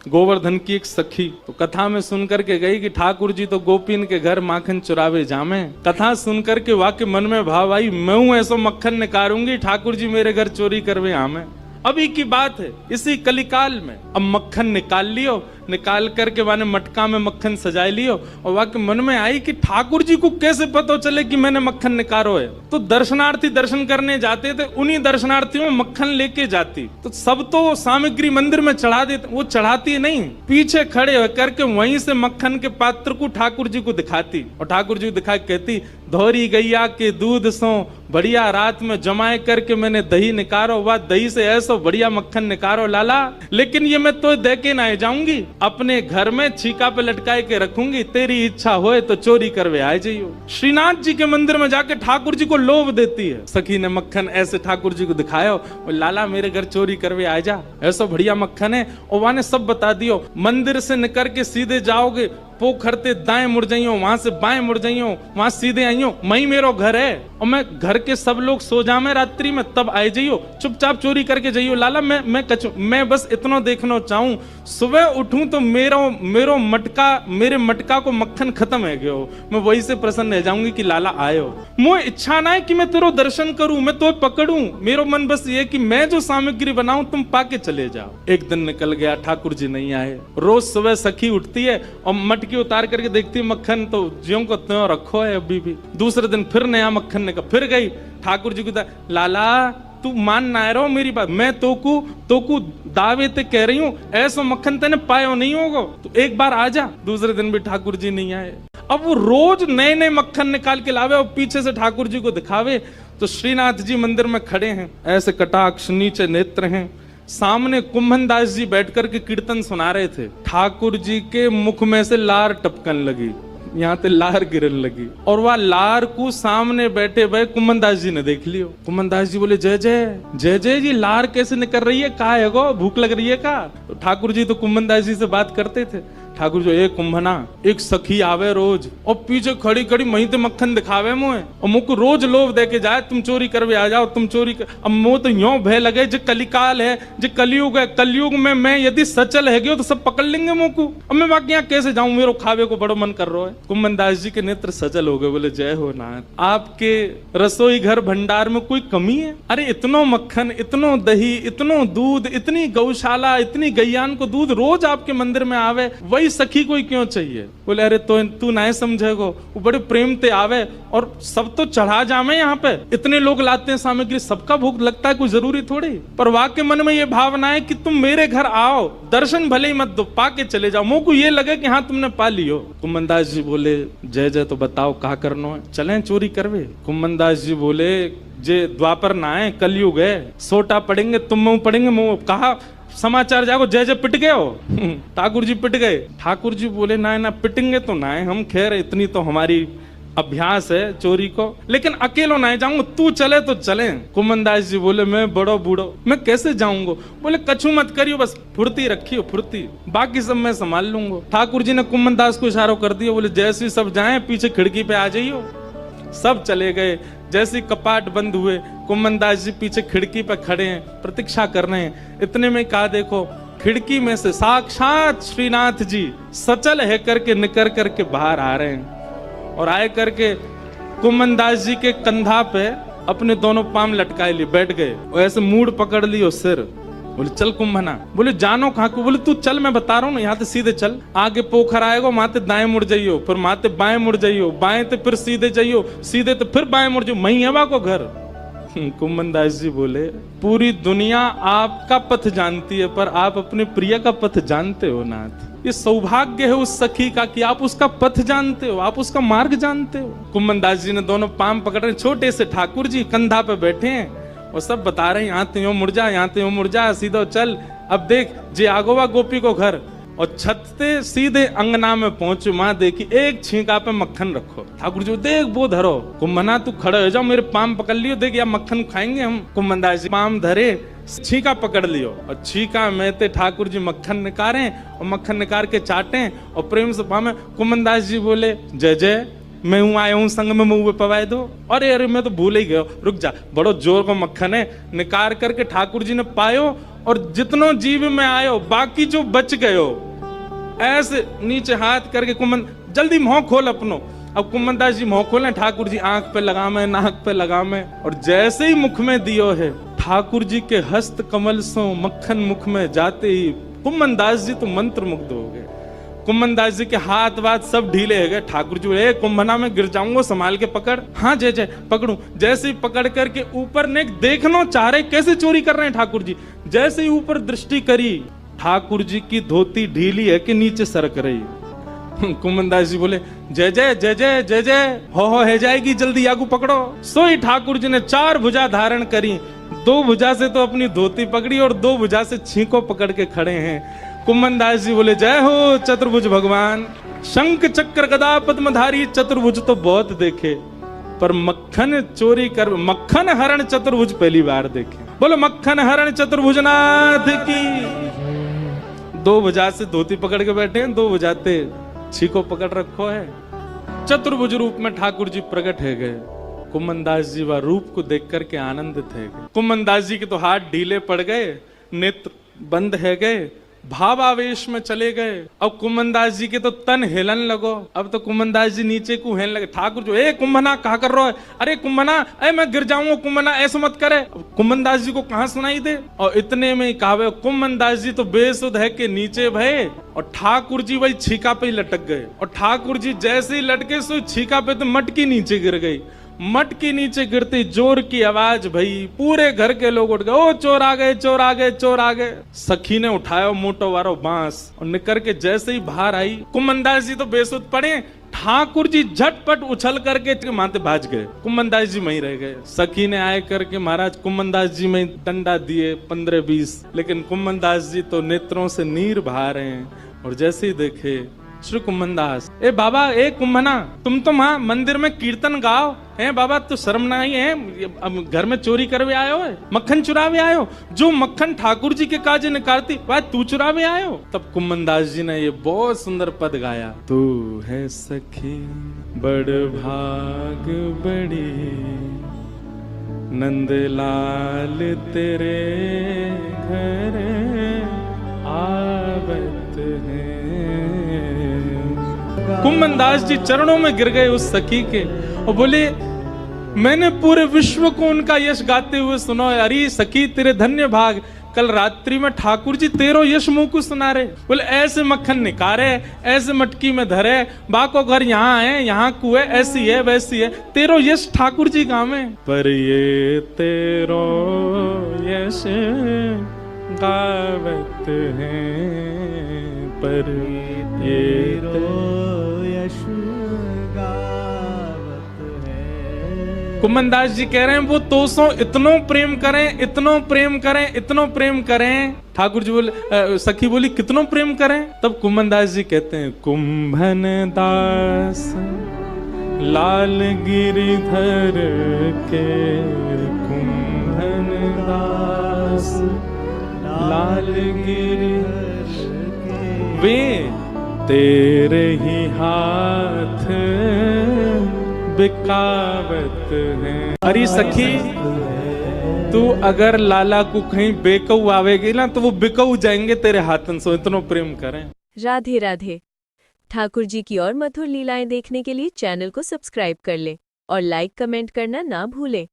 गोवर्धन की एक सखी तो कथा में सुन करके गई कि ठाकुर जी तो गोपीन के घर माखन चुरावे जामे। कथा सुन करके वाकई मन में भाव आई, मैं हूं ऐसो मक्खन निकारूंगी, ठाकुर जी मेरे घर चोरी करवे आमे। अभी की बात है, इसी कलिकाल में अब मक्खन निकाल लियो, निकाल करके माने मटका में मक्खन सजाए लियो, और वाकई मन में आई कि ठाकुर जी को कैसे पता चले कि मैंने मक्खन निकारो है। तो दर्शनार्थी दर्शन करने जाते थे, उन्हीं दर्शनार्थियों में मक्खन लेके जाती। तो सब तो सामग्री मंदिर में चढ़ा देते, वो चढ़ाती नहीं, पीछे खड़े होकर के वहीं से मक्खन के पात्र को ठाकुर जी को दिखाती, और ठाकुर जी को दिखा कहती, धोरी गैया के दूध सो बढ़िया रात में जमाए करके मैंने दही निकारो, वह दही से ऐसा बढ़िया मक्खन निकारो लाला, लेकिन ये मैं तो दे के ना जाऊंगी, अपने घर में छीका पे लटकाए के रखूंगी, तेरी इच्छा होए तो चोरी करवे आ जाइयो। श्रीनाथ जी के मंदिर में जाके ठाकुर जी को लोभ देती है। सखी ने मक्खन ऐसे ठाकुर जी को दिखायो, लाला मेरे घर चोरी करवे आ जा, ऐसा बढ़िया मक्खन है। और वहां ने सब बता दियो, मंदिर से निकल के सीधे जाओगे, पोखरते दाएं मुड़ जाइयो, वहां से बाएं मुड़ जाइयो, वहां सीधे आइयो, वही मेरो घर है, और मैं घर के सब लोग सो जामे रात्रि में, तब आए जाइयो, चुपचाप चोरी करके जाइयो लाला। मैं बस इतना देखना चाहूं, सुबह उठूं तो मेरो मटका, मेरे मटका को मक्खन खत्म है गयो, मैं वही से प्रसन्न रह जाऊंगी कि लाला आयो। मुझे इच्छा ना है कि मैं तेरो दर्शन करूं, मैं तो पकड़ूं, मेरो मन बस ये कि मैं जो सामग्री बनाऊं तुम पाके चले जाओ। एक दिन निकल गया, ठाकुर जी नहीं आए। रोज सुबह सखी उठती है और मटकी उतार करके देखती है मक्खन तो ज्यों को त्यों रखो है अभी भी। दूसरे दिन फिर नया मक्खन निकल, फिर गई ठाकुर जी को, लाला तू मान ना रहो मेरी बात, मैं तोकू दावे ते कह रही हूं, ऐसा मक्खन तेने पायो नहीं होगा, तो एक बार आ जा। दूसरे दिन भी ठाकुर जी नहीं आए। अब वो रोज नए नए मक्खन निकाल के लावे और पीछे से ठाकुर जी को दिखावे। तो श्रीनाथ जी मंदिर में खड़े हैं, ऐसे कटाक्ष नीचे नेत्र हैं, सामने कुंभन दास जी बैठकर के कीर्तन सुना रहे थे। ठाकुर जी के मुख में से लार टपकन लगी, यहाँ ते लार गिरन लगी, और वह लार को सामने बैठे हुए कुंभन दास जी ने देख लियो। कुंभन दास जी बोले, जय जय जय जय जी, लार कैसे निकल रही है, का है गो, भूख लग रही है का? तो ठाकुर जी तो कुंभन दास जी से बात करते थे। ठाकुर जो एक कुंभना, एक सखी आवे रोज और पीछे खड़ी खड़ी मही ते मक्खन दिखावे मुझे, और मुझको रोज लोभ दे के जाए, तुम चोरी करवे आ जाओ, तुम चोरी कर। अब मुंह तो यूं भय लगे, जो कलिकाल है, जो कलयुग है, कलयुग में मैं यदि सचल है गयो तो सब पकड़ लेंगे मुझको, अब मैं बाकी यहाँ कैसे जाऊं, मेरे खावे को बड़ो मन कर रहा है। कुंभन दास जी के नेत्र सचल हो गए, बोले जय हो नाथ, आपके रसोई घर भंडार में कोई कमी है? अरे इतनो मक्खन, इतनो दही, इतनो दूध, इतनी गौशाला, इतनी गैयान को दूध रोज आपके मंदिर में आवे, वही सखी कोई क्यों चाहिए? बोले अरे तो तू ना समझेगो, वो बड़े प्रेम ते आवे और सब तो चढ़ा जामे, यहाँ पे इतने लोग लाते हैं सामग्री, सबका भूख लगता है, कोई जरूरी थोड़ी। पर वाकई मन में ये भावना है कि तुम मेरे घर आओ, दर्शन भले ही मत दो, पाके चले जाओ, मुझको ये लगे कि हाँ तुमने पा लियो। कुंभन दास जी बोले, जय जय, तो बताओ कहा करना है, चलें चोरी करवे? कुंभन दास जी बोले, जे द्वापर ना है, कलयुग है, सोटा पड़ेंगे, तुम मुंह पड़ेंगे, मुंह कहा समाचार जागो, जय जय पिट गए हो। ठाकुर जी पिट गए। ठाकुर जी बोले, ना ना पिटेंगे तो ना है हम, खैर इतनी तो हमारी अभ्यास है चोरी को, लेकिन अकेलो ना जाऊंगा, तू चले तो चले। कुंभन दास जी बोले, मैं बड़ो बूढ़ो, मैं कैसे जाऊंगा? बोले कछु मत करियो, बस फुर्ती रखियो, फुर्ती, बाकी सब मैं संभाल लूंगा। ठाकुर जी ने कुंभन दास को इशारा कर दिया, बोले जैसे सब जाए पीछे खिड़की पे आ जाइयो। सब चले गए। जैसे कपाट बंद हुए, कुंभन दास जी पीछे खिड़की पे खड़े हैं, प्रतीक्षा कर रहे हैं। इतने में कहा, देखो खिड़की में से साक्षात श्रीनाथ जी सचल है करके निकर करके बाहर आ रहे हैं, और आए करके कुंभन दास जी के कंधा पे अपने दोनों पाम लटकाए लिए बैठ गए, और ऐसे मूड पकड़ लियो सिर। बोले चल कुंभना। बोले जानो कहाँ को? बोले तू चल, मैं बता रहा हूँ ना, यहाँ से सीधे चल, आगे पोखर आएगा, माते दाएं मुड़ जाइयो, फिर माते बाएं मुड़ जाइयो, बाएं तो फिर सीधे जाइयो, सीधे तो फिर बाएं मुड़ जाइयो, मही है को घर। कुंभन दास जी बोले, पूरी दुनिया आपका पथ जानती है, पर आप अपने प्रिय का पथ जानते हो नाथ। ये सौभाग्य है उस सखी का कि आप उसका पथ जानते हो, आप उसका मार्ग जानते हो। कुंभन दास जी ने दोनों पाम पकड़ रहे, छोटे से ठाकुर जी कंधा पे बैठे हैं और सब बता रहे हैं, यहाँ ते यूं मुड़ जा, यहाँ ते यूं मुड़ जा, सीधा चल। अब देख जे आगोवा गोपी को घर, और छत से सीधे अंगना में पहुंचो, माँ देखी एक छींका पे मक्खन रखो। ठाकुर जी देख वो धरो। कुंभना तू खड़े हो जाओ, मेरे पाम पकड़ लियो, देख या मक्खन खाएंगे हम। कुंभन दास जी पाम धरे, छींका पकड़ लियो, और छींका में ते ठाकुर जी मक्खन निकारे, और मक्खन निकाल के चाटे और प्रेम से पामे। कुंभन दास जी बोले, जय जय, मैं हूँ आया हूँ संग में, मुंह पवाए दो। अरे मैं तो भूल ही गया, रुक जा, बड़ो जोर का मक्खन है। निकाल करके ठाकुर जी ने पायो, और जितनो जीव में आयो बाकी जो बच गयो, ऐसे नीचे हाथ करके कुमन जल्दी मुंह खोल अपनो। अब कुमनदास जी मुंह खोले, ठाकुर जी आंख पे लगा में, नाक पे लगा में, और जैसे ही मुख में दियो है, ठाकुर जी के हस्त कमल सो मक्खन मुख में जाते ही कुमनदास जी तो मंत्र मुग्ध हो गए। कुमनदास जी के हाथ वाथ सब ढीले हो गए। ठाकुर जी बोले, कुंभना में गिर जाऊंगा, संभाल के पकड़। हाँ जय जय पकड़ू। जैसे ही पकड़ करके ऊपर ने देखना चाह रहे कैसे चोरी कर रहे हैं ठाकुर जी। जैसे ही ऊपर दृष्टि करी, ठाकुर जी की धोती ढीली है कि नीचे सरक रही। कुमनदास जी बोले, जय जय जय जय जय जय, हो है जाएगी, जल्दी आगू पकड़ो। सोई ठाकुर जी ने 4 भुजा धारण करी, 2 भुजा से तो अपनी धोती पकड़ी और 2 भुजा से छींको पकड़ के खड़े हैं। कुमनदास जी बोले, जय हो चतुर्भुज भगवान। शंख चक्र गदा पद्मधारी चतुर्भुज तो बहुत देखे, पर मक्खन चोरी कर, मक्खन हरण चतुर्भुज पहली बार देखे। बोलो मक्खन हरण चतुर्भुज नाथ की। 2 भुजा से धोती पकड़ के बैठे हैं, 2 भुजाते छीको पकड़ रखो है। चतुर्भुज रूप में ठाकुर जी प्रकट है गए। कुमनदास जी वह रूप को देख करके आनंदित है गए। कुमनदास जी के तो हाथ ढीले पड़ गए, नेत्र बंद है गए, भावावेश में चले गए। अब कुमनदास जी के तो तन हिलन लगो। अब तो कुमनदास जी नीचे को हेलने लगे। ठाकुर जो, ए कुंभना कहा कर रहा है? अरे कुंभना, अरे मैं गिर जाऊंगा कुंभना, ऐसा मत करे। कुमनदास जी को कहां सुनाई दे। और इतने में कहावे कुमनदास जी तो बेसुध है के नीचे भये, और ठाकुर जी वही छीका पे ही लटक गए। और ठाकुर जी जैसे ही लटके सो छीका पे तो मटकी नीचे गिर गई। मटकी नीचे गिरती जोर की आवाज भई, पूरे घर के लोग उठ गए, ओ चोर आ गए, चोर आ गए, चोर आ गए। सखी ने उठाया मोटो वारो बांस और निकर के जैसे ही बाहर आई, कुमनदास जी तो बेसुध पड़े। ठाकुर जी झटपट उछल करके माथे भाज गए, कुमनदास जी वहीं रह गए। सखी ने आए करके महाराज कुमनदास जी में डंडा दिए 15-20, लेकिन कुमनदास जी तो नेत्रों से नीर बहा रहे हैं। और जैसे ही देखे श्री कुमनदास, ए बाबा, ए कुंभना, तुम तो वहां मंदिर में कीर्तन गाओ है बाबा, तो शर्म नहीं है? अब घर में चोरी करवे आयो है, मक्खन चुरावे आयो, जो मक्खन ठाकुर जी के काजे निकालती वह तू चुरावे आयो। तब कुमनदास जी ने ये बहुत सुंदर पद गाया, तू है सखी बड़ भाग बड़ी, नंदलाल तेरे घर आवत है। कुमनदास जी चरणों में गिर गए उस सखी के और बोले, मैंने पूरे विश्व को उनका यश गाते हुए सुना है। अरे सखी तेरे धन्य भाग, कल रात्रि में ठाकुर जी तेरो यश मुंह को सुना रहे। बोले ऐसे मक्खन निकारे, ऐसे मटकी में धरे, बाको घर यहाँ है, यहाँ कुए, ऐसी है वैसी है, तेरो यश ठाकुर जी गावे। पर ये तेरो यश गावत है, पर ये यश गावत है। कुमनदास जी कह रहे हैं वो तो सो इतनो प्रेम करें, इतनो प्रेम करें, इतनो प्रेम करें। ठाकुर जी बोले, सखी बोली कितनो प्रेम करें? तब कुमनदास जी कहते हैं, कुंभन दास लाल गिरिधर के, कुंभन दास लाल गिरिधर वे तेरे ही हाथ बिकावत है। अरे सखी, तू अगर लाला को कहीं बेकऊ आवेगी ना तो वो बिकऊ जाएंगे तेरे हाथन से, इतना प्रेम करें। राधे राधे। ठाकुर जी की और मधुर लीलाएं देखने के लिए चैनल को सब्सक्राइब कर लें और लाइक कमेंट करना ना भूलें।